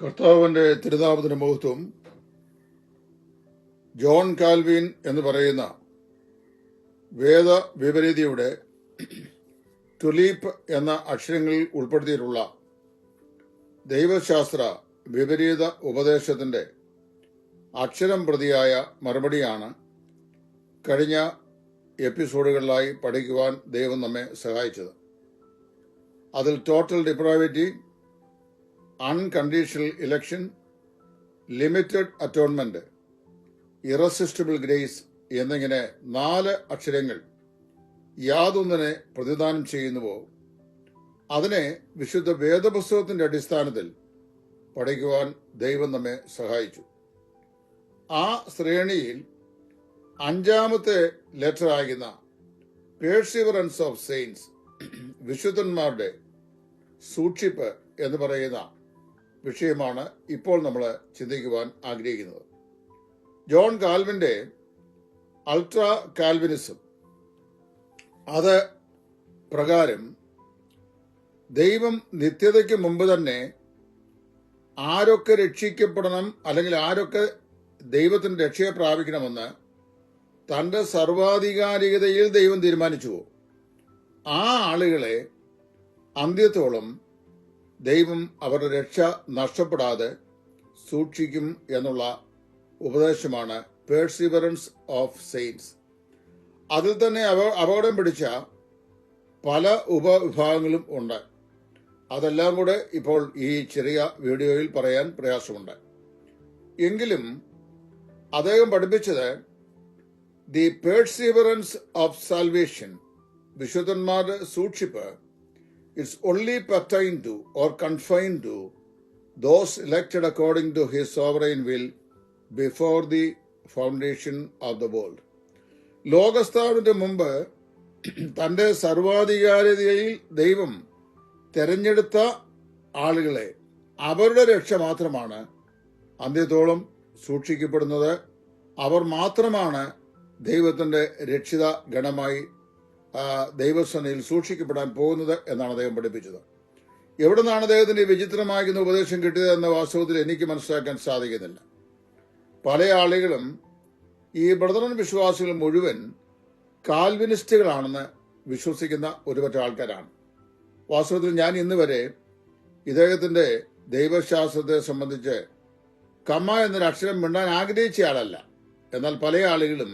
കർത്താവിന്റെ തിരുനാമത്തിന് മഹത്വം. ജോൺ കാൽവിൻ എന്ന് പറയുന്ന വേദ വിപരീതിയുടെ തുലീപ്പ് എന്ന അക്ഷരങ്ങളിൽ ഉൾപ്പെടുത്തിയിട്ടുള്ള ദൈവശാസ്ത്ര വിപരീത ഉപദേശത്തിന്റെ അക്ഷരം പ്രതിയായ മറുപടിയാണ് കഴിഞ്ഞ എപ്പിസോഡുകളിലായി പഠിക്കുവാൻ ദൈവം നമ്മെ സഹായിച്ചത്. അതിൽ total depravity, unconditional election, limited atonement, irresistible grace എന്നിങ്ങനെ 4 അക്ഷരങ്ങൾ യാതൊന്നിനെ പ്രതിദാനം ചെയ്യുന്നുവോ അതിനെ വിശുദ്ധ വേദപുസ്തകത്തിന്റെ അടിസ്ഥാനത്തിൽ പഠിക്കുവാൻ ദൈവം നമ്മെ സഹായിച്ചു. ആ ശ്രേണിയിൽ 5ാമത്തെ ലെറ്റർ ആകുന്ന പേഴ്സിവറൻസ് ഓഫ് സെയിൻസ്, വിശുദ്ധന്മാരുടെ സൂക്ഷിപ്പ് എന്ന് പറയുന്ന വിഷയമാണ് ഇപ്പോൾ നമ്മൾ ചിന്തിക്കുവാൻ ആഗ്രഹിക്കുന്നത്. ജോൺ കാൽവിന്റെ അൾട്രാ കാൽവിനിസം, അത് പ്രകാരം ദൈവം നിത്യതയ്ക്ക് മുമ്പ് തന്നെ ആരൊക്കെ രക്ഷിക്കപ്പെടണം അല്ലെങ്കിൽ ആരൊക്കെ ദൈവത്തിന്റെ രക്ഷയെ പ്രാപിക്കണമെന്ന് തന്റെ സർവാധികാരികതയിൽ ദൈവം തീരുമാനിച്ചുവോ ആ ആളുകളെ അന്ത്യത്തോളം ദൈവം അവരുടെ രക്ഷ നഷ്ടപ്പെടാതെ സൂക്ഷിക്കും എന്നുള്ള ഉപദേശമാണ് പേഴ്സിവറൻസ് ഓഫ് സെയിൻസ്. അതിൽ തന്നെ അപകടം പിടിച്ച പല ഉപവിഭാഗങ്ങളും ഉണ്ട്. അതെല്ലാം കൂടെ ഇപ്പോൾ ഈ ചെറിയ വീഡിയോയിൽ പറയാൻ പ്രയാസമുണ്ട്. എങ്കിലും അദ്ദേഹം പഠിപ്പിച്ചത് ദി പേഴ്സിവറൻസ് ഓഫ് സാൽവേഷൻ, വിശുദ്ധന്മാരുടെ സൂക്ഷിപ്പ്, it's only pertain to or confined to those elected according to his sovereign will before the foundation of the world. ലോകസ്ഥാപനത്തിന് മുമ്പ് തന്റെ സർവാധികാരിതയിൽ ദൈവം തെരഞ്ഞെടുത്ത ആളുകളെ, അവരുടെ രക്ഷ മാത്രമാണ് അന്ത്യത്തോളം സൂക്ഷിക്കപ്പെടുന്നത്. അവർ മാത്രമാണ് ദൈവത്തിന്റെ രക്ഷിത ഗണമായി ദൈവസേനയിൽ സൂക്ഷിക്കപ്പെടാൻ പോകുന്നത് എന്നാണ് അദ്ദേഹം പഠിപ്പിച്ചത്. എവിടെ നിന്നാണ് അദ്ദേഹത്തിന്റെ വിചിത്രമാകുന്ന ഉപദേശം കിട്ടിയത് എന്ന വാസ്തവത്തിൽ എനിക്ക് മനസ്സിലാക്കാൻ സാധിക്കുന്നില്ല. പല ആളുകളും ഈ ബ്രദറൻ വിശ്വാസികൾ മുഴുവൻ കാൽവിനിസ്റ്റുകളാണെന്ന് വിശ്വസിക്കുന്ന ഒരുപറ്റ ആൾക്കാരാണ്. വാസ്തവത്തിൽ ഞാൻ ഇന്ന് വരെ ഇദ്ദേഹത്തിന്റെ ദൈവശാസ്ത്രത്തെ സംബന്ധിച്ച് കമ്മ എന്നൊരു അക്ഷരം മിണ്ടാൻ ആഗ്രഹിച്ച ആളല്ല. എന്നാൽ പല ആളുകളും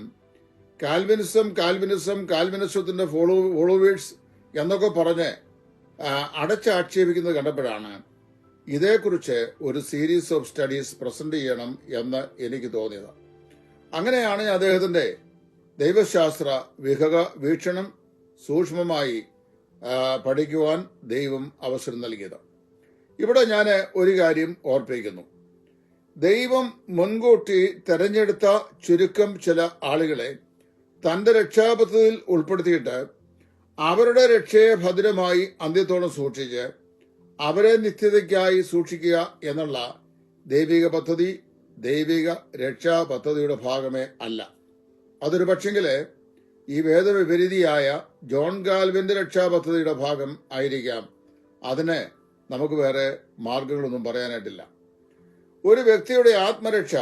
കാൽവിനിസത്തിന്റെ ഫോളോവേഴ്സ് എന്നൊക്കെ പറഞ്ഞ് അടച്ചാക്ഷേപിക്കുന്നത് കണ്ടപ്പോഴാണ് ഇതേക്കുറിച്ച് ഒരു സീരീസ് ഓഫ് സ്റ്റഡീസ് പ്രസന്റ് ചെയ്യണം എന്ന് എനിക്ക് തോന്നിയത്. അങ്ങനെയാണ് അദ്ദേഹത്തിന്റെ ദൈവശാസ്ത്ര വീക്ഷണം സൂക്ഷ്മമായി പഠിക്കുവാൻ ദൈവം അവസരം നൽകിയത്. ഇവിടെ ഞാൻ ഒരു കാര്യം ഓർപ്പിക്കുന്നു. ദൈവം മുൻകൂട്ടി തെരഞ്ഞെടുത്ത ചുരുക്കം ചില ആളുകളെ തന്റെ രക്ഷാപദ്ധതിയിൽ ഉൾപ്പെടുത്തിയിട്ട് അവരുടെ രക്ഷയെ ഭദ്രമായി അന്ത്യത്തോളം സൂക്ഷിച്ച് അവരെ നിത്യതയ്ക്കായി സൂക്ഷിക്കുക എന്നുള്ള ദൈവിക പദ്ധതി ദൈവിക രക്ഷാ പദ്ധതിയുടെ ഭാഗമേ അല്ല. അതൊരു പക്ഷെങ്കില് ഈ വേദവിപരീതിയായ ജോൺ കാൽവിന്റെ രക്ഷാപദ്ധതിയുടെ ഭാഗം ആയിരിക്കാം. അതിന് നമുക്ക് വേറെ മാർഗങ്ങളൊന്നും പറയാനായിട്ടില്ല. ഒരു വ്യക്തിയുടെ ആത്മരക്ഷ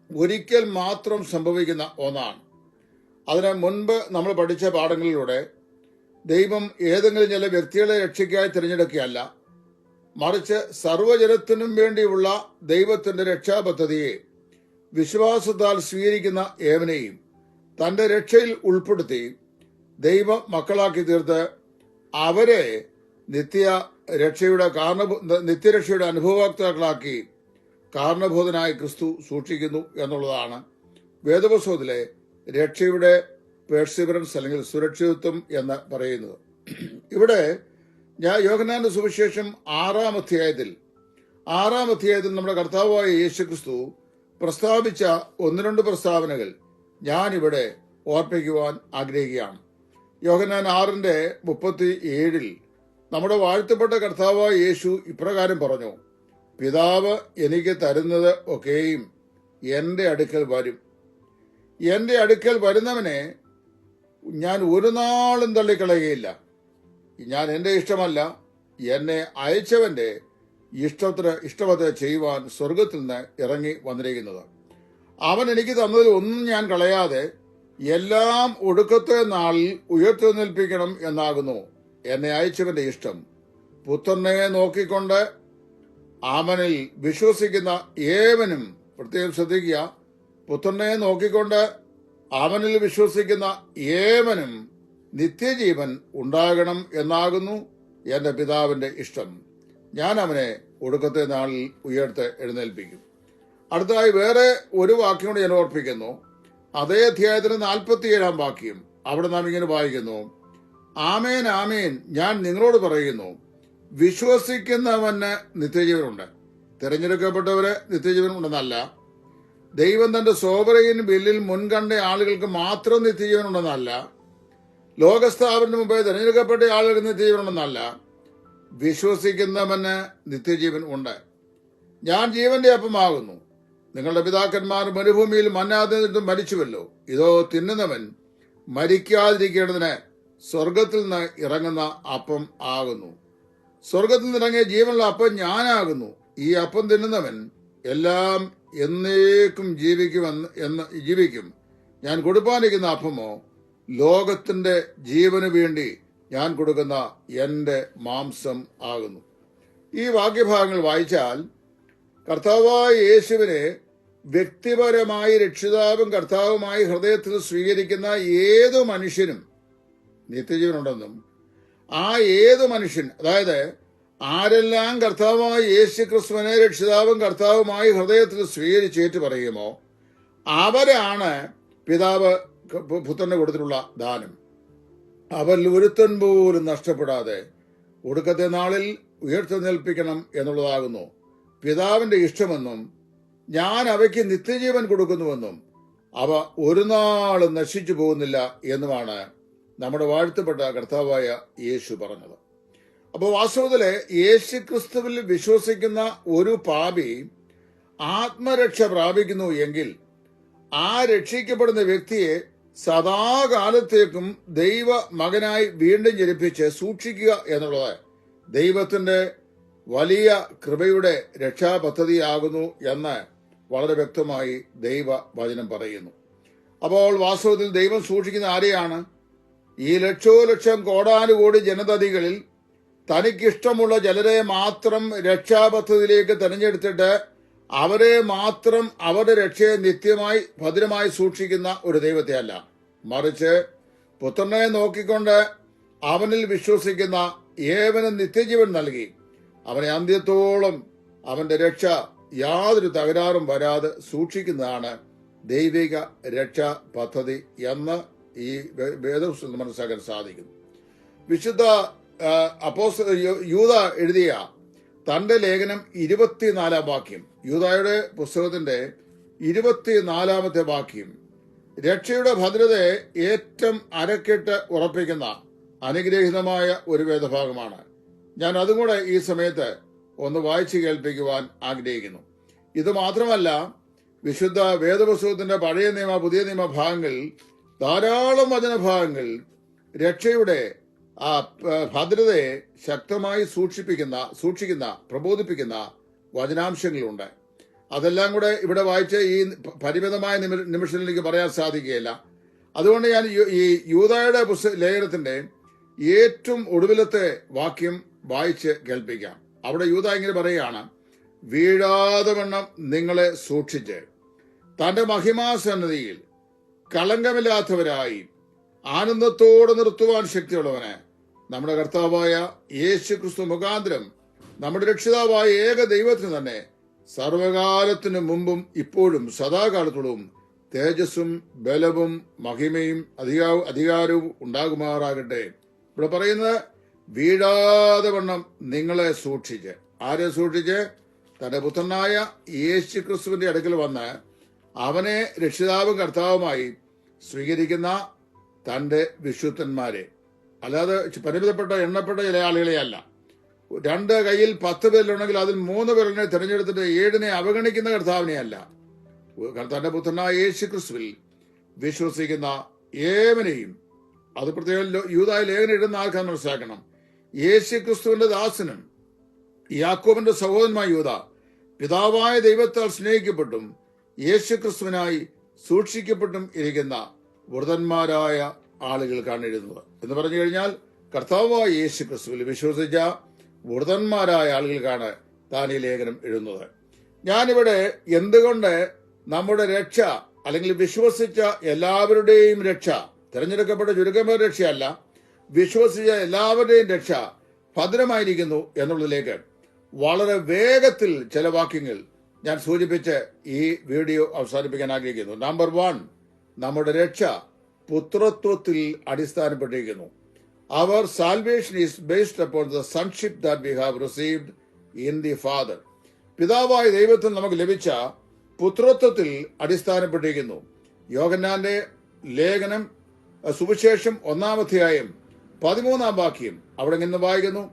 ഒരിക്കൽ മാത്രം സംഭവിക്കുന്ന ഒന്നാണ്. അതിന് മുൻപ് നമ്മൾ പഠിച്ച പാഠങ്ങളിലൂടെ ദൈവം ഏതെങ്കിലും ചില വ്യക്തികളെ രക്ഷയ്ക്കായി തിരഞ്ഞെടുക്കുകയല്ല, മറിച്ച് സർവ്വജനത്തിനും വേണ്ടിയുള്ള ദൈവത്തിന്റെ രക്ഷാപദ്ധതിയെ വിശ്വാസത്താൽ സ്വീകരിക്കുന്ന ഏവനെയും തന്റെ രക്ഷയിൽ ഉൾപ്പെടുത്തി ദൈവ മക്കളാക്കി തീർത്ത് അവരെ നിത്യരക്ഷയുടെ അനുഭവോക്താക്കളാക്കി കാരണഭൂതനായ ക്രിസ്തു സൂക്ഷിക്കുന്നു എന്നുള്ളതാണ് വേദപുസ്തകത്തിലെ രക്ഷയുടെ പേഴ്സിവറൻസ് അല്ലെങ്കിൽ സുരക്ഷിതത്വം എന്ന് പറയുന്നത്. ഇവിടെ ഞാൻ യോഹന്നാന്റെ സുവിശേഷം 6-ാം അധ്യായത്തിൽ നമ്മുടെ കർത്താവായ യേശുക്രിസ്തു പ്രസ്താവിച്ച 1-2 പ്രസ്താവനകൾ ഞാനിവിടെ ഓർപ്പിക്കുവാൻ ആഗ്രഹിക്കുകയാണ്. യോഹന്നാൻ 6:37 നമ്മുടെ വാഴ്ത്തപ്പെട്ട കർത്താവായ യേശു ഇപ്രകാരം പറഞ്ഞു, പിതാവ് എനിക്ക് തരുന്നത് ഒക്കെയും എന്റെ അടുക്കൽ വരും. എന്റെ അടുക്കൽ വരുന്നവനെ ഞാൻ ഒരു നാളും തള്ളിക്കളയുകയില്ല. ഞാൻ എന്റെ ഇഷ്ടമല്ല, എന്നെ അയച്ചവന്റെ ഇഷ്ടവത്തെ ചെയ്യുവാൻ സ്വർഗത്തിൽ നിന്ന് ഇറങ്ങി വന്നിരിക്കുന്നത്. അവൻ എനിക്ക് തന്നതിൽ ഒന്നും ഞാൻ കളയാതെ എല്ലാം ഒടുക്കത്തെ നാളിൽ ഉയർത്തെഴുന്നേൽപ്പിക്കണം എന്നാകുന്നു എന്നെ അയച്ചവന്റെ ഇഷ്ടം. പുത്രനെ നോക്കിക്കൊണ്ട് അവനിൽ വിശ്വസിക്കുന്ന ഏവനും, പ്രത്യേകം ശ്രദ്ധിക്കുക, പുത്രനെ നോക്കിക്കൊണ്ട് അവനിൽ വിശ്വസിക്കുന്ന ഏവനും നിത്യജീവൻ ഉണ്ടാകണം എന്നാകുന്നു എന്റെ പിതാവിന്റെ ഇഷ്ടം. ഞാൻ അവനെ ഒടുക്കത്തെ നാളിൽ എഴുന്നേൽപ്പിക്കും. അടുത്തതായി വേറെ ഒരു വാക്യം കൂടി ഞാൻ ഓർപ്പിക്കുന്നു. അതേ അധ്യായത്തിന് 47 വാക്യം. അവിടെ നാം ഇങ്ങനെ വായിക്കുന്നു: ആമേൻ ആമേൻ, ഞാൻ നിങ്ങളോട് പറയുന്നു, വിശ്വസിക്കുന്നവന് നിത്യജീവനുണ്ട്. തിരഞ്ഞെടുക്കപ്പെട്ടവര് നിത്യജീവൻ ഉണ്ടെന്നല്ല. ദൈവം തന്റെ സോവറൈൻ ബില്ലിൽ മുൻകണ്ട ആളുകൾക്ക് മാത്രം നിത്യജീവൻ ഉണ്ടെന്നല്ല. ലോകസ്ഥാപനത്തിന് മുമ്പേ തിരഞ്ഞെടുക്കപ്പെട്ട ആളുകൾക്ക് നിത്യജീവൻ ഉണ്ടെന്നല്ല. വിശ്വസിക്കുന്നവന് നിത്യജീവൻ ഉണ്ട്. ഞാൻ ജീവന്റെ അപ്പമാകുന്നു. നിങ്ങളുടെ പിതാക്കന്മാർ മരുഭൂമിയിൽ മന്നാതിന്നിട്ടും മരിച്ചുവല്ലോ. ഇതോ തിന്നുന്നവൻ മരിക്കാതിരിക്കേണ്ടതിന് സ്വർഗത്തിൽ നിന്ന് ഇറങ്ങുന്ന അപ്പം ആകുന്നു. സ്വർഗത്തിൽ നിന്നിറങ്ങിയ ജീവനുള്ള അപ്പം ഞാനാകുന്നു. ഈ അപ്പം തിന്നുന്നവൻ എല്ലാം എന്നേക്കും ജീവിക്കും. ഞാൻ കൊടുപ്പാനിരിക്കുന്ന അപ്പമോ ലോകത്തിന്റെ ജീവന് വേണ്ടി ഞാൻ കൊടുക്കുന്ന എന്റെ മാംസം ആകുന്നു. ഈ വാക്യഭാഗങ്ങൾ വായിച്ചാൽ കർത്താവായ യേശുവിനെ വ്യക്തിപരമായി രക്ഷിതാവും കർത്താവുമായി ഹൃദയത്തിൽ സ്വീകരിക്കുന്ന ഏതു മനുഷ്യനും നിത്യജീവനുണ്ടെന്നും, ആ ഏതു മനുഷ്യൻ, അതായത് ആരെല്ലാം കർത്താവായ യേശു ക്രിസ്തുവിനെ രക്ഷിതാവും കർത്താവുമായി ഹൃദയത്തിൽ സ്വീകരിച്ചേറ്റ് പറയുമോ അവരാണ് പിതാവ് പുത്രന് കൊടുത്തിട്ടുള്ള ദാനം. അവരിൽ ഒരുത്തൻ പോലും നഷ്ടപ്പെടാതെ ഒടുക്കത്തെ നാളിൽ ഉയർത്തെഴുന്നേൽപ്പിക്കണം എന്നുള്ളതാകുന്നു പിതാവിന്റെ ഇഷ്ടമെന്നും, ഞാൻ അവയ്ക്ക് നിത്യജീവൻ കൊടുക്കുന്നുവെന്നും അവ ഒരു നാളും നശിച്ചു പോകുന്നില്ല എന്നുമാണ് നമ്മുടെ വാഴ്ത്തപ്പെട്ട കർത്താവായ യേശു പറഞ്ഞത്. അപ്പോൾ വാസ്തവത്തില് യേശു ക്രിസ്തുവിൽ വിശ്വസിക്കുന്ന ഒരു പാപി ആത്മരക്ഷ പ്രാപിക്കുന്നു എങ്കിൽ ആ രക്ഷിക്കപ്പെടുന്ന വ്യക്തിയെ സദാകാലത്തേക്കും ദൈവ മകനായി വീണ്ടും ജനിപ്പിച്ച് സൂക്ഷിക്കുക എന്നുള്ളത് ദൈവത്തിന്റെ വലിയ കൃപയുടെ രക്ഷാപദ്ധതിയാകുന്നു എന്ന് വളരെ വ്യക്തമായി ദൈവ വചനം പറയുന്നു. അപ്പോൾ വാസ്തവത്തിൽ ദൈവം സൂക്ഷിക്കുന്ന ആരെയാണ്? ഈ ലക്ഷോലക്ഷം കോടാനുകോടി ജനതതികളിൽ തനിക്കിഷ്ടമുള്ള ചിലരെ മാത്രം രക്ഷാപദ്ധതിയിലേക്ക് തെരഞ്ഞെടുത്തിട്ട് അവരെ മാത്രം അവരുടെ രക്ഷയെ നിത്യമായി ഭദ്രമായി സൂക്ഷിക്കുന്ന ഒരു ദൈവത്തെ അല്ല, മറിച്ച് പുത്രനെ നോക്കിക്കൊണ്ട് അവനിൽ വിശ്വസിക്കുന്ന ഏവനും നിത്യജീവൻ നൽകി അവനെ അന്ത്യത്തോളം അവന്റെ രക്ഷ യാതൊരു തകരാറും വരാതെ സൂക്ഷിക്കുന്നതാണ് ദൈവിക രക്ഷാ പദ്ധതി എന്ന് ഈ വേദപുസ്തകത്തിൽ മനസ്സിലാക്കാൻ സാധിക്കുന്നു. വിശുദ്ധ യൂദ എഴുതിയ തന്റെ ലേഖനം 24 വാക്യം, യൂദായുടെ പുസ്തകത്തിന്റെ 24 വാക്യം രക്ഷയുടെ ഭദ്രതയെ ഏറ്റവും അരക്കെട്ട് ഉറപ്പിക്കുന്ന അനുഗ്രഹീതമായ ഒരു വേദഭാഗമാണ്. ഞാൻ അതും കൂടെ ഈ സമയത്ത് ഒന്ന് വായിച്ചു കേൾപ്പിക്കുവാൻ ആഗ്രഹിക്കുന്നു. ഇത് മാത്രമല്ല, വിശുദ്ധ വേദപുസ്തകത്തിന്റെ പഴയ നിയമ പുതിയ നിയമ ഭാഗങ്ങളിൽ ധാരാളം വചനഭാഗങ്ങൾ രക്ഷയുടെ ആ ഭദ്രതയെ ശക്തമായി സൂക്ഷിക്കുന്ന പ്രബോധിപ്പിക്കുന്ന വചനാംശങ്ങളുണ്ട്. അതെല്ലാം കൂടെ ഇവിടെ വായിച്ച് ഈ പരിമിതമായ നിമിഷത്തിൽ എനിക്ക് പറയാൻ സാധിക്കുകയില്ല. അതുകൊണ്ട് ഞാൻ ഈ യൂദായുടെ ലേഖനത്തിന്റെ ഏറ്റവും ഒടുവിലത്തെ വാക്യം വായിച്ച് കേൾപ്പിക്കാം. അവിടെ യൂദാ ഇങ്ങനെ പറയുകയാണ്: വീഴാതെ വണ്ണം നിങ്ങളെ സൂക്ഷിച്ച് തന്റെ മഹിമാസന്നതിയിൽ കളങ്കമില്ലാത്തവരായി ആനന്ദത്തോടെ നിർത്തുവാൻ ശക്തിയുള്ളവന് നമ്മുടെ കർത്താവായ യേശു ക്രിസ്തു മുഖാന്തരം നമ്മുടെ രക്ഷിതാവായ ഏക ദൈവത്തിന് തന്നെ സർവകാലത്തിനു മുമ്പും ഇപ്പോഴും സദാകാലത്തോടും തേജസ്സും ബലവും മഹിമയും അധികാരവും ഉണ്ടാകുമാറാകട്ടെ. ഇവിടെ പറയുന്നത് വീഴാതെ വണ്ണം നിങ്ങളെ സൂക്ഷിച്ച്. ആരെ സൂക്ഷിച്ച്? തന്റെ പുത്രനായ യേശു ക്രിസ്തുവിന്റെ അടുക്കൽ വന്ന് അവനെ രക്ഷിതാവും കർത്താവുമായി സ്വീകരിക്കുന്ന തന്റെ വിശുദ്ധന്മാരെ, അല്ലാതെ പരിമിതപ്പെട്ട എണ്ണപ്പെട്ട ചില ആളുകളെ അല്ല. 2 കയ്യിൽ 10 പേരിലുണ്ടെങ്കിൽ അതിൽ 3 പേരിനെ തിരഞ്ഞെടുത്തിട്ട് 7 അവഗണിക്കുന്ന കർത്താവിനെ അല്ല. തന്റെ പുത്രനായ യേശു ക്രിസ്തുവിൽ വിശ്വസിക്കുന്ന ഏവനെയും, അത് പ്രത്യേകം യൂദായ ലേഖനം എഴുതുന്ന ആൾക്കാർ മനസ്സിലാക്കണം, യേശു ക്രിസ്തുവിന്റെ ദാസനും യാക്കോബിന്റെ സഹോദരനായ യൂദ പിതാവായ ദൈവത്താൽ സ്നേഹിക്കപ്പെട്ടും യേശുക്രിസ്തുവിനായി സൂക്ഷിക്കപ്പെട്ടും ഇരിക്കുന്ന വൃതന്മാരായ ആളുകൾക്കാണ് എഴുതുന്നത്. എന്ന് പറഞ്ഞു കഴിഞ്ഞാൽ കർത്താവായ യേശുക്രിസ്തുവിൽ വിശ്വസിച്ച വൃതന്മാരായ ആളുകൾക്കാണ് താൻ ഈ ലേഖനം എഴുതുന്നത്. ഞാനിവിടെ എന്തുകൊണ്ട് നമ്മുടെ രക്ഷ അല്ലെങ്കിൽ വിശ്വസിച്ച എല്ലാവരുടെയും രക്ഷ, തിരഞ്ഞെടുക്കപ്പെട്ട ചുരുക്കം പേരുടെ രക്ഷയല്ല, വിശ്വസിച്ച എല്ലാവരുടെയും രക്ഷ ഭദ്രമായിരിക്കുന്നു എന്നുള്ളതിലേക്ക് വളരെ വേഗത്തിൽ ചില വാക്യങ്ങൾ ഞാൻ സൂചിപ്പിച്ച് ഈ വീഡിയോ അവസാനിപ്പിക്കാൻ ആഗ്രഹിക്കുന്നു. നമ്പർ 1, നമ്മുടെ രക്ഷ പുത്രത്വത്തിൽ അടിസ്ഥാനപ്പെട്ടിരിക്കുന്നു. അവർ salvation is based upon the sonship that we have received in the father. പിതാവായ ദൈവത്തിൽ നമുക്ക് ലഭിച്ച പുത്രത്വത്തിൽ അടിസ്ഥാനപ്പെട്ടിരിക്കുന്നു. യോഹന്നാന്റെ ലേഖനം സുവിശേഷം 1-ാം അധ്യായം 13-ാം വാക്യം അവിടെ നിന്ന് വായിക്കുന്നു,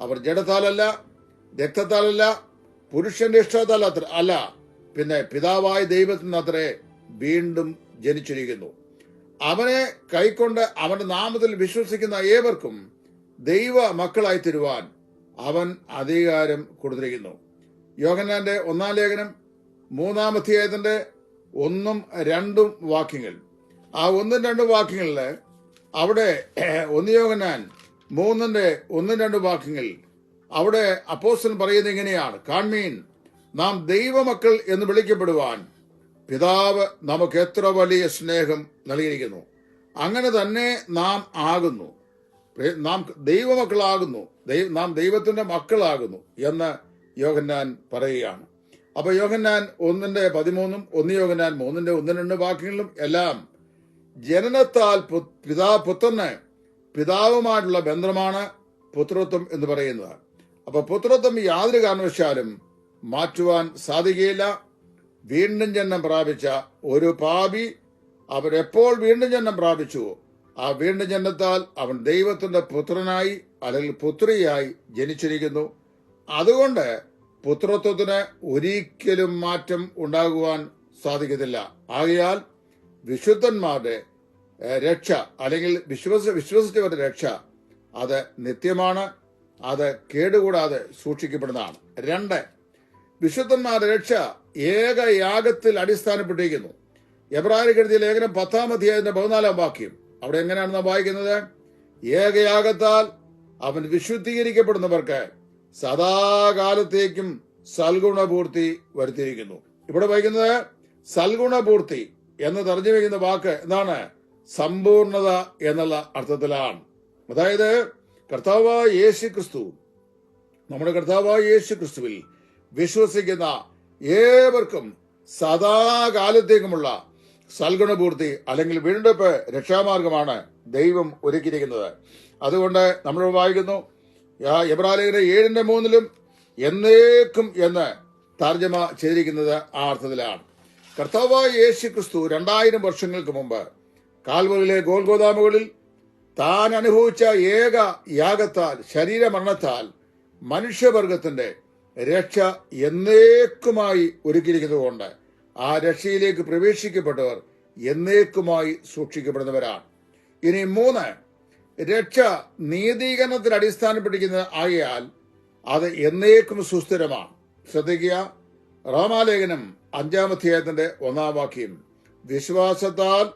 അവർ ജഡത്താലല്ല, രക്തത്താലല്ല, പുരുഷന്റെ ഇഷ്ടത്താൽ അല്ല, പിന്നെ പിതാവായ ദൈവത്തിൽ നിന്ന് അത്രേ വീണ്ടും ജനിച്ചിരിക്കുന്നു. അവനെ കൈക്കൊണ്ട് അവന്റെ നാമത്തിൽ വിശ്വസിക്കുന്ന ഏവർക്കും ദൈവ മക്കളായി തരുവാൻ അവൻ അധികാരം കൊടുത്തിരിക്കുന്നു. യോഹന്നാന്റെ 1-ാം ലേഖനം 3-ാം അധ്യായത്തിന്റെ 1-2 വാക്യങ്ങൾ, ആ 1-2 വാക്യങ്ങളിൽ അവിടെ 1 യോഹന്നാൻ 3-1-2 വാക്യങ്ങൾ അവിടെ അപ്പോസ്തലൻ പറയുന്നത് ഇങ്ങനെയാണ്: കാൺമീൻ, നാം ദൈവമക്കൾ എന്ന് വിളിക്കപ്പെടുവാൻ പിതാവ് നമുക്ക് എത്ര വലിയ സ്നേഹം നൽകിയിരിക്കുന്നു. അങ്ങനെ തന്നെ നാം ആകുന്നു, നാം ദൈവമക്കളാകുന്നു, നാം ദൈവത്തിന്റെ മക്കളാകുന്നു എന്ന് യോഹന്നാൻ പറയുകയാണ്. അപ്പൊ യോഹന്നാൻ 1:13, 1 യോഹന്നാൻ 3:1-2 വാക്യങ്ങളിലും എല്ലാം ജനനത്താൽ പുത്രന് പിതാവുമായിട്ടുള്ള ബന്ധമാണ് പുത്രത്വം എന്ന് പറയുന്നത്. അപ്പൊ പുത്രത്വം യാതൊരു കാരണവശാലും മാറ്റുവാൻ സാധിക്കുകയില്ല. വീണ്ടും ജന്മം പ്രാപിച്ച ഒരു പാപി അവരെപ്പോൾ വീണ്ടും ജന്മം പ്രാപിച്ചുവോ ആ വീണ്ടും ജന്മത്താൽ അവൻ ദൈവത്തിന്റെ പുത്രനായി അല്ലെങ്കിൽ പുത്രിയായി ജനിച്ചിരിക്കുന്നു. അതുകൊണ്ട് പുത്രത്വത്തിന് ഒരിക്കലും മാറ്റം ഉണ്ടാകുവാൻ സാധിക്കത്തില്ല. ആകയാൽ വിശുദ്ധന്മാരുടെ രക്ഷ അല്ലെങ്കിൽ വിശ്വസിച്ചവരുടെ രക്ഷ അത് നിത്യമാണ്, അത് കേടുകൂടാതെ സൂക്ഷിക്കപ്പെടുന്നതാണ്. 2, വിശുദ്ധന്മാരുടെ രക്ഷ ഏകയാഗത്തിൽ അടിസ്ഥാനപ്പെട്ടിരിക്കുന്നു. എബ്രായർക്ക് എഴുതിയ ലേഖനം 10-ാം അധ്യായത്തിന്റെ 14-ാം വാക്യം അവിടെ എങ്ങനെയാണ് നാം വായിക്കുന്നത്? ഏകയാഗത്താൽ അവൻ വിശുദ്ധീകരിക്കപ്പെടുന്നവർക്ക് സദാകാലത്തേക്കും സൽഗുണപൂർത്തി വരുത്തിയിരിക്കുന്നു. ഇവിടെ വായിക്കുന്നത് സൽഗുണപൂർത്തി എന്ന് തർജ്ജമ വാക്ക് എന്താണ്? സമ്പൂർണത എന്നുള്ള അർത്ഥത്തിലാണ്. അതായത് കർത്താവായ യേശു ക്രിസ്തു, നമ്മുടെ കർത്താവായ യേശു ക്രിസ്തുവിൽ വിശ്വസിക്കുന്ന ഏവർക്കും സദാകാലത്തേക്കുമുള്ള സൽഗുണപൂർത്തി അല്ലെങ്കിൽ വീണ്ടെടുപ്പ് രക്ഷാമാർഗമാണ് ദൈവം ഒരുക്കിയിരിക്കുന്നത്. അതുകൊണ്ട് നമ്മൾ വായിക്കുന്നു എബ്രായർ 7:3 എന്നേക്കും എന്ന് തർജ്ജമ ചെയ്തിരിക്കുന്നത് ആ അർത്ഥത്തിലാണ്. കർത്താവായ യേശു ക്രിസ്തു 2000 വർഷങ്ങൾക്ക് മുമ്പ് കാൽവറിയിലെ ഗോൽഗോഥാമുകളിൽ താൻ അനുഭവിച്ച ഏക യാഗത്താൽ, ശരീരമരണത്താൽ മനുഷ്യവർഗത്തിന്റെ രക്ഷ എന്നേക്കുമായി ഒരുക്കിയിരിക്കുന്നതുകൊണ്ട് ആ രക്ഷയിലേക്ക് പ്രവേശിക്കപ്പെട്ടവർ എന്നേക്കുമായി സൂക്ഷിക്കപ്പെടുന്നവരാണ്. ഇനി 3, രക്ഷ നീതീകരണത്തിൽ അടിസ്ഥാനപ്പെട്ടിരിക്കുന്നത് ആകയാൽ അത് എന്നേക്കും സുസ്ഥിരമാണ്. ശ്രദ്ധിക്കുക, റോമാലേഖനം 5-ാം അധ്യായത്തിന്റെ 1-ാം വാക്യം, വിശ്വാസത്താൽ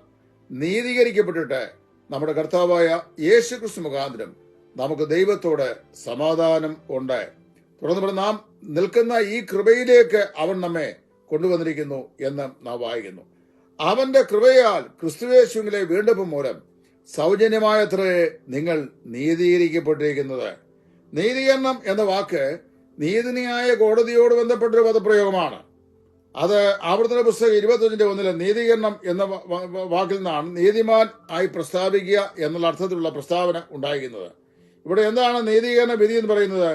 നീതീകരിക്കപ്പെട്ടിട്ട് നമ്മുടെ കർത്താവായ യേശു ക്രിസ്തു മുഖാന്തരം നമുക്ക് ദൈവത്തോട് സമാധാനം ഉണ്ട്. തുടർന്ന് നാം നിൽക്കുന്ന ഈ കൃപയിലേക്ക് അവൻ നമ്മെ കൊണ്ടുവന്നിരിക്കുന്നു എന്ന് നാം വായിക്കുന്നു. അവന്റെ കൃപയാൽ ക്രിസ്തുയേശുവിലെ വീണ്ടെടുപ്പ് മൂലം സൗജന്യമായത്രേ നിങ്ങൾ നീതീകരിക്കപ്പെട്ടിരിക്കുന്നത്. നീതീകരണം എന്ന വാക്ക് നീതിന്യായ കോടതിയോട് ബന്ധപ്പെട്ടൊരു പദപ്രയോഗമാണ്. അത് ആവർത്തന പുസ്തകം 25:1 നീതീകരണം എന്ന വാക്കിൽ നിന്നാണ് നീതിമാൻ ആയി പ്രസ്താവിക്കുക എന്നുള്ള അർത്ഥത്തിലുള്ള പ്രസ്താവന ഉണ്ടായിരിക്കുന്നത്. ഇവിടെ എന്താണ് നീതീകരണ വിധി എന്ന് പറയുന്നത്?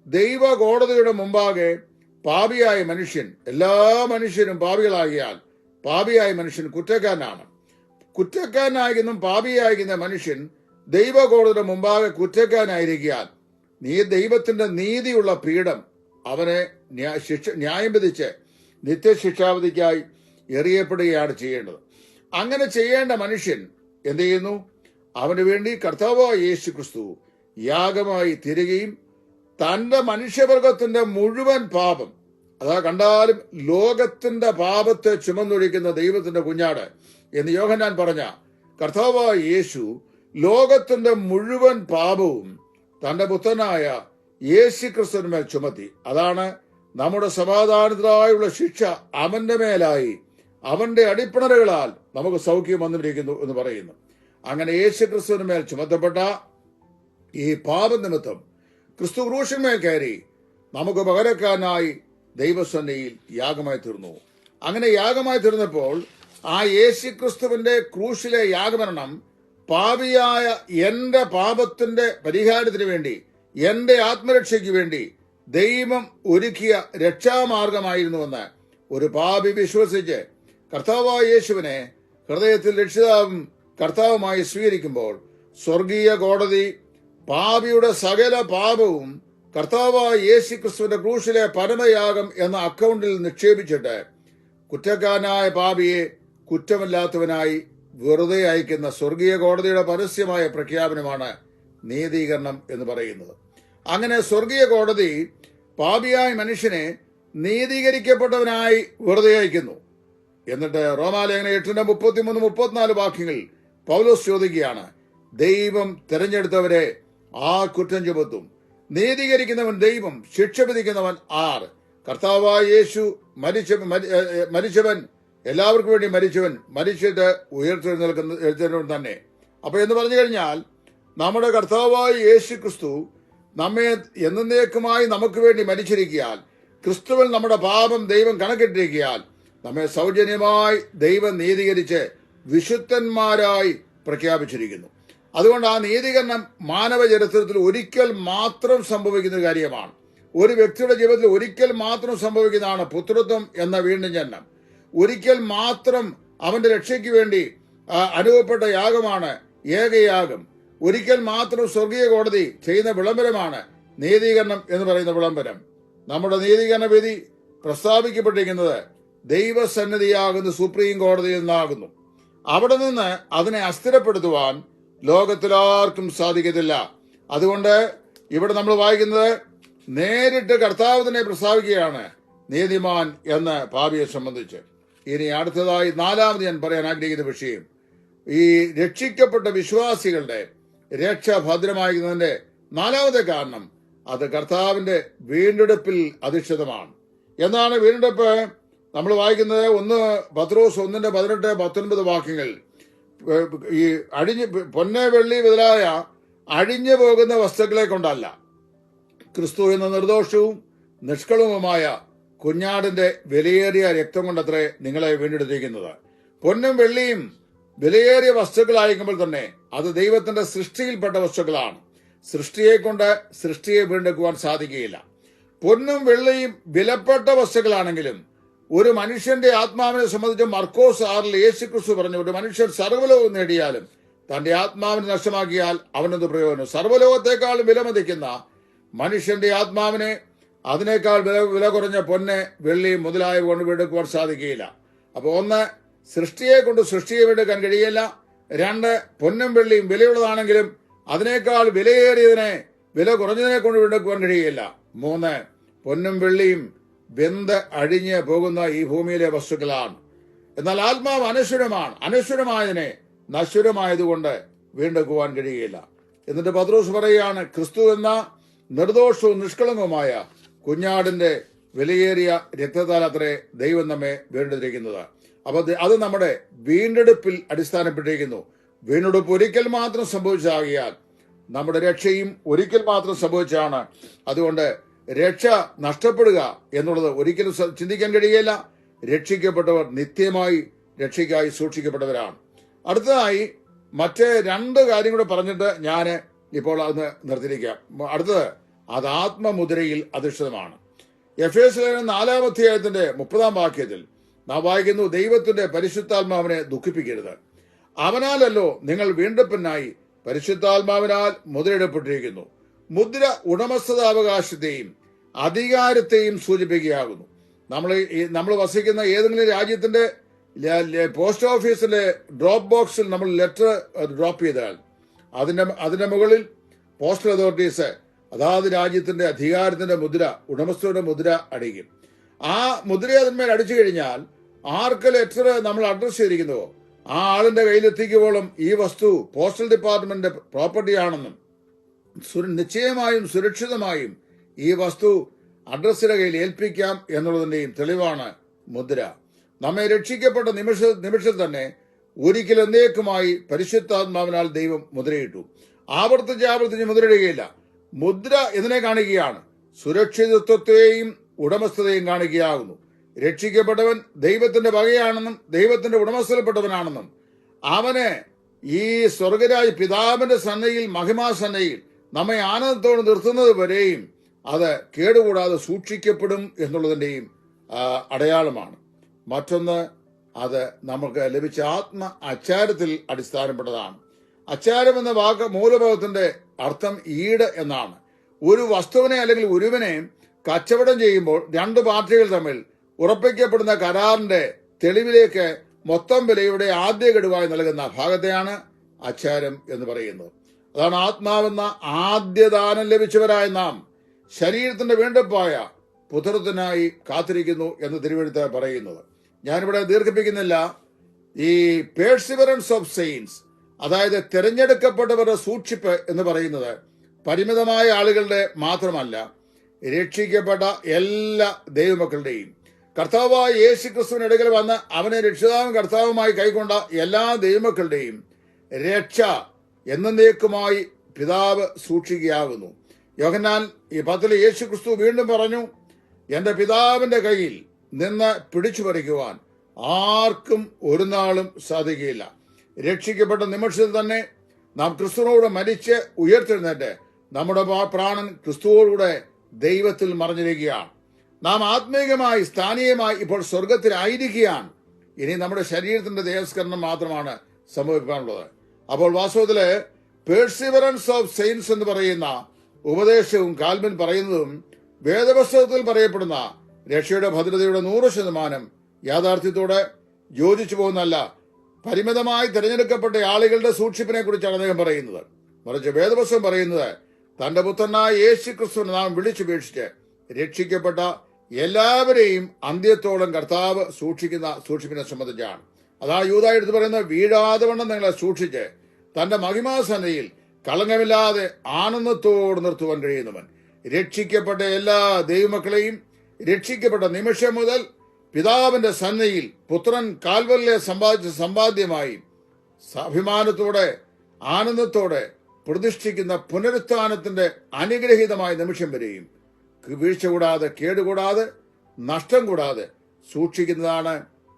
ദൈവ കോടതിയുടെ മുമ്പാകെ പാപിയായ മനുഷ്യൻ, എല്ലാ മനുഷ്യരും പാപികളാകിയാൽ പാപിയായ മനുഷ്യൻ കുറ്റക്കാരനാണ്. കുറ്റക്കാരനായിരിക്കുന്ന പാപിയായിരിക്കുന്ന മനുഷ്യൻ ദൈവ കോടതിയുടെ മുമ്പാകെ കുറ്റക്കാരനായിരിക്കാൻ ദൈവത്തിന്റെ നീതിയുള്ള പീഠം അവനെ ന്യായം വിധിച്ച് നിത്യശിക്ഷാവധിക്കായി എറിയപ്പെടുകയാണ് ചെയ്യേണ്ടത്. അങ്ങനെ ചെയ്യേണ്ട മനുഷ്യൻ എന്ത് ചെയ്യുന്നു? അവന് വേണ്ടി കർത്താവായ യേശു ക്രിസ്തു യാഗമായി തീരുകയും തന്റെ മനുഷ്യവർഗത്തിന്റെ മുഴുവൻ പാപം, അതാ കണ്ടാലും ലോകത്തിന്റെ പാപത്തെ ചുമന്നൊഴിക്കുന്ന ദൈവത്തിന്റെ കുഞ്ഞാട് എന്ന് യോഹന്നാൻ പറഞ്ഞ കർത്താവായ യേശു ലോകത്തിന്റെ മുഴുവൻ പാപവും തന്റെ പുത്രനായ യേശു ക്രിസ്തുവിന്മേൽ ചുമത്തി. അതാണ് നമ്മുടെ സമാധാനത്തിനായുള്ള ശിക്ഷ അവന്റെ മേലായി, അവന്റെ അടിപ്പിണറുകളാൽ നമുക്ക് സൗഖ്യം വന്നിരിക്കുന്നു എന്ന് പറയുന്നു. അങ്ങനെ യേശു ക്രിസ്തുവിന് മേൽ ചുമത്തപ്പെട്ട ഈ പാപനിമിത്തം ക്രിസ്തു ക്രൂശിന്മേൽ കയറി നമുക്ക് പകരക്കാരനായി ദൈവസന്നിധിയിൽ യാഗമായി തീർന്നു. അങ്ങനെ യാഗമായി തീർന്നപ്പോൾ ആ യേശു ക്രിസ്തുവിന്റെ ക്രൂശിലെ യാഗമരണം പാപിയായ എന്റെ പാപത്തിന്റെ പരിഹാരത്തിന് വേണ്ടി, എന്റെ ആത്മരക്ഷയ്ക്ക് വേണ്ടി ദൈവം ഒരുക്കിയ രക്ഷാമാർഗമായിരുന്നുവെന്ന് ഒരു പാപി വിശ്വസിച്ച് കർത്താവായ യേശുവിനെ ഹൃദയത്തിൽ രക്ഷിതാവും കർത്താവുമായി സ്വീകരിക്കുമ്പോൾ സ്വർഗീയ കോടതി പാപിയുടെ സകല പാപവും കർത്താവായ യേശു ക്രിസ്തുവിന്റെ ക്രൂശിലെ പരമയാഗം എന്ന അക്കൗണ്ടിൽ നിക്ഷേപിച്ചിട്ട് കുറ്റക്കാരനായ പാപിയെ കുറ്റമില്ലാത്തവനായി വെറുതെ അയക്കുന്ന സ്വർഗീയ കോടതിയുടെ പരസ്യമായ പ്രഖ്യാപനമാണ് നീതീകരണം എന്ന് പറയുന്നത്. അങ്ങനെ സ്വർഗീയ കോടതി പാപിയായ മനുഷ്യനെ നീതീകരിക്കപ്പെട്ടവനായി വെറുതെ അയക്കുന്നു. എന്നിട്ട് റോമാലേഖനം 8:33-34 വാക്യങ്ങളിൽ പൗലോസ് ചോദിക്കുകയാണ്, ദൈവം തിരഞ്ഞെടുത്തവരെ ആ കുറ്റം ചുമത്തും. നീതീകരിക്കുന്നവൻ ദൈവം, ശിക്ഷ വിധിക്കുന്നവൻ ആർ? കർത്താവായ യേശു മരിച്ചവൻ, എല്ലാവർക്കും വേണ്ടി മരിച്ചവൻ, മരിച്ചിട്ട് ഉയർത്തെഴുന്നേൽക്കുന്നവൻ തന്നെ. അപ്പൊ എന്ന് പറഞ്ഞു കഴിഞ്ഞാൽ നമ്മുടെ കർത്താവായ യേശു ക്രിസ്തു നമ്മെ എന്നേക്കുമായി നമുക്ക് വേണ്ടി മരിച്ചിരിക്കയാൽ, ക്രിസ്തുവിൽ നമ്മുടെ പാപം ദൈവം കണക്കിട്ടിരിക്കയാൽ നമ്മെ സൗജന്യമായി ദൈവം നീതീകരിച്ച് വിശുദ്ധന്മാരായി പ്രഖ്യാപിച്ചിരിക്കുന്നു. അതുകൊണ്ട് ആ നീതീകരണം മാനവ ചരിത്രത്തിൽ ഒരിക്കൽ മാത്രം സംഭവിക്കുന്ന കാര്യമാണ്. ഒരു വ്യക്തിയുടെ ജീവിതത്തിൽ ഒരിക്കൽ മാത്രം സംഭവിക്കുന്നതാണ് പുത്രത്വം എന്ന വീണ്ടും ജനനം. ഒരിക്കൽ മാത്രം അവന്റെ രക്ഷയ്ക്ക് വേണ്ടി അനുഭവപ്പെട്ട യാഗമാണ് ഏകയാഗം. ഒരിക്കൽ മാത്രം സ്വർഗീയ കോടതി ചെയ്യുന്ന വിളംബരമാണ് നീതീകരണം എന്ന് പറയുന്ന വിളംബരം. നമ്മുടെ നീതീകരണ വിധി പ്രസ്താവിക്കപ്പെട്ടിരിക്കുന്നത് ദൈവസന്നിധിയാകുന്ന സുപ്രീം കോടതിയിൽ നിന്നാകുന്നു. അവിടെ നിന്ന് അതിനെ അസ്ഥിരപ്പെടുത്തുവാൻ ലോകത്തിലാർക്കും സാധിക്കത്തില്ല. അതുകൊണ്ട് ഇവിടെ നമ്മൾ വായിക്കുന്നത് നേരിട്ട് കർത്താവ് തന്നെ പ്രസ്താവിക്കുകയാണ് നീതിമാൻ എന്ന് പാപിയെ സംബന്ധിച്ച്. ഇനി അടുത്തതായി നാലാമത് ഞാൻ പറയാൻ ആഗ്രഹിക്കുന്ന വിഷയം, ഈ രക്ഷിക്കപ്പെട്ട വിശ്വാസികളുടെ രക്ഷ ഭദ്രമായിരിക്കുന്നതിന്റെ നാലാമത്തെ കാരണം അത് കർത്താവിന്റെ വീണ്ടെടുപ്പിൽ അധിഷ്ഠിതമാണ്. എന്നാണ് വീണ്ടെടുപ്പ്? നമ്മൾ വായിക്കുന്നത് 1 പത്രോസ് 1:18-19 വാക്യങ്ങൾ. ഈ പൊന്നെ വെള്ളി മുതലായ അഴിഞ്ഞു പോകുന്ന വസ്തുക്കളെ കൊണ്ടല്ല, ക്രിസ്തു എന്ന നിർദോഷവും നിഷ്കളവുമായ കുഞ്ഞാടിന്റെ വിലയേറിയ രക്തം കൊണ്ടത്രേ നിങ്ങളെ വീണ്ടെടുത്തിരിക്കുന്നത്. പൊന്നും വെള്ളിയും വിലയേറിയ വസ്തുക്കളായിരിക്കുമ്പോൾ തന്നെ അത് ദൈവത്തിന്റെ സൃഷ്ടിയിൽപ്പെട്ട വസ്തുക്കളാണ്. സൃഷ്ടിയെ കൊണ്ട് സൃഷ്ടിയെ വീണ്ടെടുക്കുവാൻ സാധിക്കുകയില്ല. പൊന്നും വെള്ളിയും വിലപ്പെട്ട വസ്തുക്കളാണെങ്കിലും ഒരു മനുഷ്യന്റെ ആത്മാവിനെ സംബന്ധിച്ച് മർക്കോസ് 6 യേശു ക്രിസ്തു പറഞ്ഞു, ഒരു മനുഷ്യൻ സർവ്വലോകം നേടിയാലും തന്റെ ആത്മാവിനെ നഷ്ടമാക്കിയാൽ അവനെന്ത് പ്രയോജനം? സർവ്വലോകത്തെക്കാളും വിലമതിക്കുന്ന മനുഷ്യന്റെ ആത്മാവിനെ അതിനേക്കാൾ വില കുറഞ്ഞ പൊന്ന് വെള്ളി മുതലായവ കൊണ്ട് വീണ്ടെടുക്കുവാൻ സാധിക്കുകയില്ല. അപ്പൊ 1, സൃഷ്ടിയെ കൊണ്ട് സൃഷ്ടിയെ വീണ്ടെടുക്കാൻ കഴിയില്ല. 2, പൊന്നും വെള്ളിയും വിലയുള്ളതാണെങ്കിലും അതിനേക്കാൾ വിലയേറിയതിനെ വില കുറഞ്ഞതിനെ കൊണ്ട് വീണ്ടെടുക്കുവാൻ കഴിയില്ല. 3, പൊന്നും വെള്ളിയും വെന്ത് അഴിഞ്ഞ് പോകുന്ന ഈ ഭൂമിയിലെ വസ്തുക്കളാണ്. എന്നാൽ ആത്മാവ് അനശ്വരമാണ്. അനശ്വരമായതിനെ നശ്വരമായതുകൊണ്ട് വീണ്ടെടുക്കുവാൻ കഴിയുകയില്ല. എന്നിട്ട് പത്രോസ് പറയുകയാണ്, ക്രിസ്തു എന്ന നിർദോഷവും നിഷ്കളങ്കവുമായ കുഞ്ഞാടിന്റെ വിലയേറിയ രക്തത്താൽ അത്രേ ദൈവം നമ്മെ വീണ്ടെടുത്തിരിക്കുന്നത്. അപ്പൊ അത് നമ്മുടെ വീണ്ടെടുപ്പിൽ അടിസ്ഥാനപ്പെട്ടിരിക്കുന്നു. വീണ്ടെടുപ്പ് ഒരിക്കൽ മാത്രം സംഭവിച്ചാകിയാൽ നമ്മുടെ രക്ഷയും ഒരിക്കൽ മാത്രം സംഭവിച്ചാണ്. അതുകൊണ്ട് രക്ഷ നഷ്ടപ്പെടുക എന്നുള്ളത് ഒരിക്കലും ചിന്തിക്കാൻ കഴിയില്ല. രക്ഷിക്കപ്പെട്ടവർ നിത്യമായി രക്ഷയ്ക്കായി സൂക്ഷിക്കപ്പെട്ടവരാണ്. അടുത്തതായി മറ്റ് 2 കാര്യം കൂടെ പറഞ്ഞിട്ട് ഞാൻ ഇപ്പോൾ അന്ന് നിർത്തിയിരിക്കാം. അടുത്തത് അത് ആത്മമുദ്രയിൽ അധിഷ്ഠിതമാണ്. എഫേസ്യ ലേഖനം 4-ാം അധ്യായത്തിന്റെ 30-ാം വാക്യത്തിൽ നാം വായിക്കുന്നു, ദൈവത്തിന്റെ പരിശുദ്ധാത്മാവിനെ ദുഃഖിപ്പിക്കരുത്. അവനാലല്ലോ നിങ്ങൾ വീണ്ടെടുപ്പിനായി പരിശുദ്ധാത്മാവിനാൽ മുദ്രയിടപ്പെട്ടിരിക്കുന്നു. മുദ്ര ഉടമസ്ഥതാവകാശത്തെയും അധികാരത്തെയും സൂചിപ്പിക്കുകയാകുന്നു. നമ്മൾ വസിക്കുന്ന ഏതെങ്കിലും രാജ്യത്തിന്റെ പോസ്റ്റ് ഓഫീസിലെ ഡ്രോപ്പ് ബോക്സിൽ നമ്മൾ ലെറ്റർ ഡ്രോപ്പ് ചെയ്താൽ അതിന്റെ മുകളിൽ പോസ്റ്റൽ അതോറിറ്റീസ് അതാത് രാജ്യത്തിന്റെ അധികാരത്തിന്റെ മുദ്ര, ഉടമസ്ഥയുടെ മുദ്ര അടിക്കും. ആ മുദ്ര അതിന്മേൽ അടിച്ചു കഴിഞ്ഞാൽ ആർക്ക് ലെറ്റർ നമ്മൾ അഡ്രസ് ചെയ്തിരിക്കുന്നുവോ ആ ആളിന്റെ കയ്യിലെത്തിക്കുമ്പോഴും ഈ വസ്തു പോസ്റ്റൽ ഡിപ്പാർട്ട്മെന്റ് പ്രോപ്പർട്ടി ആണെന്നും നിശ്ചയമായും സുരക്ഷിതമായും ഈ വസ്തു അഡ്രസ്സിന്റെ കയ്യിൽ ഏൽപ്പിക്കാം എന്നുള്ളതിന്റെയും തെളിവാണ് മുദ്ര. നമ്മെ രക്ഷിക്കപ്പെട്ട നിമിഷം തന്നെ ഒരിക്കൽ എന്നേക്കുമായി പരിശുദ്ധാത്മാവിനാൽ ദൈവം മുദ്രയിട്ടു. ആവർത്തിച്ച് മുദ്രയിടുകയില്ല. മുദ്ര ഇതിനെ കാണിക്കുകയാണ്, സുരക്ഷിതത്വത്തെയും ഉടമസ്ഥതയും കാണിക്കുകയാകുന്നു. രക്ഷിക്കപ്പെട്ടവൻ ദൈവത്തിന്റെ വകയാണെന്നും ദൈവത്തിന്റെ ഉടമസ്ഥയിൽപ്പെട്ടവനാണെന്നും അവന് ഈ സ്വർഗരാജ് പിതാവിന്റെ സന്നയിൽ, മഹിമാസന്നയിൽ നമ്മെ ആനന്ദത്തോട് നിർത്തുന്നത് വരെയും അത് കേടുകൂടാതെ സൂക്ഷിക്കപ്പെടും എന്നുള്ളതിന്റെയും അടയാളമാണ്. മറ്റൊന്ന്, അത് നമുക്ക് ലഭിച്ച ആത്മ അച്ചാരത്തിൽ അടിസ്ഥാനപ്പെട്ടതാണ്. അച്ചാരം എന്ന വാക്ക് മൂലഭാവത്തിന്റെ അർത്ഥം ഈട് എന്നാണ്. ഒരു വസ്തുവിനെ അല്ലെങ്കിൽ ഒരുവിനെ കച്ചവടം ചെയ്യുമ്പോൾ രണ്ട് പാർട്ടികൾ തമ്മിൽ ഉറപ്പിക്കപ്പെടുന്ന കരാറിന്റെ തെളിവിലേക്ക് മൊത്തം വിലയുടെ ആദ്യ ഗഡുവായി നൽകുന്ന ഭാഗത്തെയാണ് അച്ചാരം എന്ന് പറയുന്നത്. അതാണ് ആത്മാവെന്ന ആദ്യദാനം ലഭിച്ചവരായ നാം ശരീരത്തിന്റെ വീണ്ടെടുപ്പായ പുത്രത്തിനായി കാത്തിരിക്കുന്നു എന്ന് തിരുവെഴുത്ത് പറയുന്നത്. ഞാനിവിടെ ദീർഘിപ്പിക്കുന്നില്ല. ഈ പേഴ്സിവറൻസ് ഓഫ് സെയിൻസ്, അതായത് തിരഞ്ഞെടുക്കപ്പെട്ടവരുടെ സൂക്ഷിപ്പ് എന്ന് പറയുന്നത് പരിമിതമായ ആളുകളുടെ മാത്രമല്ല, രക്ഷിക്കപ്പെട്ട എല്ലാ ദൈവമക്കളുടെയും, കർത്താവായ യേശു ക്രിസ്തുവിന് അടുക്കൽ വന്ന് അവനെ രക്ഷിതാവും കർത്താവുമായി കൈക്കൊണ്ട എല്ലാ ദൈവമക്കളുടെയും രക്ഷ എന്നേക്കുമായി പിതാവ് സൂക്ഷിക്കുകയാകുന്നു. യോഹന്നാൻ ഈ 10 യേശു ക്രിസ്തു വീണ്ടും പറഞ്ഞു, എന്റെ പിതാവിന്റെ കയ്യിൽ നിന്ന് പിടിച്ചു പറിക്കുവാൻ ആർക്കും ഒരു നാളും സാധിക്കുകയില്ല. രക്ഷിക്കപ്പെട്ട നിമിഷത്തിൽ തന്നെ നാം ക്രിസ്തുവിനോട് മരിച്ച് ഉയർത്തെഴുന്നേറ്റ് നമ്മുടെ പ്രാണൻ ക്രിസ്തുവോടുകൂടെ ദൈവത്തിൽ മറഞ്ഞിരിക്കുകയാണ്. നാം ആത്മീയമായി സ്ഥാനീയമായി ഇപ്പോൾ സ്വർഗത്തിലായിരിക്കുകയാണ്. ഇനി നമ്മുടെ ശരീരത്തിന്റെ ദേഹസ്കരണം മാത്രമാണ് സംഭവിക്കാനുള്ളത്. അപ്പോൾ വാസ്തവത്തില് പേഴ്സിവറൻസ് ഓഫ് സെയിൻസ് എന്ന് പറയുന്ന ഉപദേശവും കാൽവിൻ പറയുന്നതും വേദപുസ്തകത്തിൽ പറയപ്പെടുന്ന രക്ഷയുടെ ഭദ്രതയുടെ 100% യാഥാർത്ഥ്യത്തോടെ യോജിച്ചു പോകുന്നല്ല. പരിമിതമായി തിരഞ്ഞെടുക്കപ്പെട്ട ആളുകളുടെ സൂക്ഷിപ്പിനെ കുറിച്ചാണ് അദ്ദേഹം പറയുന്നത്. മറിച്ച് വേദപുസ്തകം പറയുന്നത് തന്റെ പുത്രനായ യേശു ക്രിസ്തുവിനെ നാം വിളിച്ചുപേക്ഷിച്ച് രക്ഷിക്കപ്പെട്ട എല്ലാവരെയും അന്ത്യത്തോളം കർത്താവ് സൂക്ഷിക്കുന്ന സൂക്ഷിപ്പിനെ സംബന്ധിച്ചാണ്. അതാ യൂദാ എടുത്ത് പറയുന്നത്, വീഴാതെ വണ്ണം നിങ്ങളെ സൂക്ഷിച്ച് തന്റെ മഹിമാസന്നയിൽ കളങ്കമില്ലാതെ ആനന്ദത്തോട് നിർത്തുവാൻ കഴിയുന്നവൻ. രക്ഷിക്കപ്പെട്ട എല്ലാ ദൈവമക്കളെയും രക്ഷിക്കപ്പെട്ട നിമിഷം മുതൽ പിതാവിന്റെ സന്നയിൽ പുത്രൻ കാൽവലിലെ സമ്പാദിച്ച സമ്പാദ്യമായി അഭിമാനത്തോടെ ആനന്ദത്തോടെ പ്രതിഷ്ഠിക്കുന്ന പുനരുത്ഥാനത്തിന്റെ അനുഗ്രഹീതമായ നിമിഷം വരെയും വീഴ്ച കൂടാതെ, കേടുകൂടാതെ, നഷ്ടം കൂടാതെ സൂക്ഷിക്കുന്നതാണ്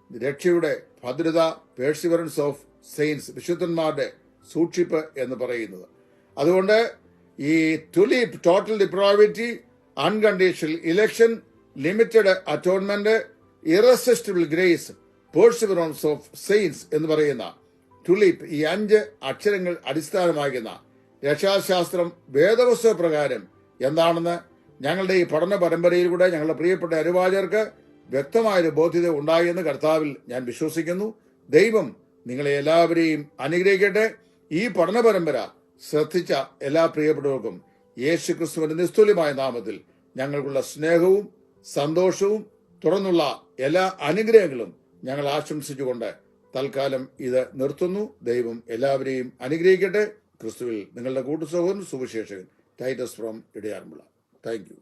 രക്ഷയുടെ ഭദ്രത, പേഴ്സിവറൻസ് ഓഫ് സെയിൻസ്, വിശുദ്ധന്മാരുടെ സൂക്ഷിപ്പ് എന്ന് പറയുന്നത്. അതുകൊണ്ട് ഈ tulip, total depravity, unconditional election, limited atonement, irresistible grace, perseverance of saints എന്ന് പറയുന്ന തുലീപ്, ഈ 5 അക്ഷരങ്ങൾ അടിസ്ഥാനമാക്കുന്ന രക്ഷാശാസ്ത്രം വേദപുസ്തക പ്രകാരം എന്താണെന്ന് ഞങ്ങളുടെ ഈ പഠന പരമ്പരയിലൂടെ ഞങ്ങളുടെ പ്രിയപ്പെട്ട അനുവാചകർക്ക് വ്യക്തമായൊരു ബോധ്യത ഉണ്ടായെന്ന് കർത്താവിൽ ഞാൻ വിശ്വസിക്കുന്നു. ദൈവം നിങ്ങളെ എല്ലാവരെയും അനുഗ്രഹിക്കട്ടെ. ഈ പഠന പരമ്പര ശ്രദ്ധിച്ച എല്ലാ പ്രിയപ്പെട്ടവർക്കും യേശു ക്രിസ്തുവിന്റെ നിസ്തുല്യമായ നാമത്തിൽ ഞങ്ങൾക്കുള്ള സ്നേഹവും സന്തോഷവും തുറന്നുള്ള എല്ലാ അനുഗ്രഹങ്ങളും ഞങ്ങൾ ആശംസിച്ചുകൊണ്ട് തൽക്കാലം ഇത് നിർത്തുന്നു. ദൈവം എല്ലാവരെയും അനുഗ്രഹിക്കട്ടെ. ക്രിസ്തുവിൽ നിങ്ങളുടെ കൂട്ടുസഹോദരൻ സുവിശേഷകൻ Titus from Edayaranmula. Thank U.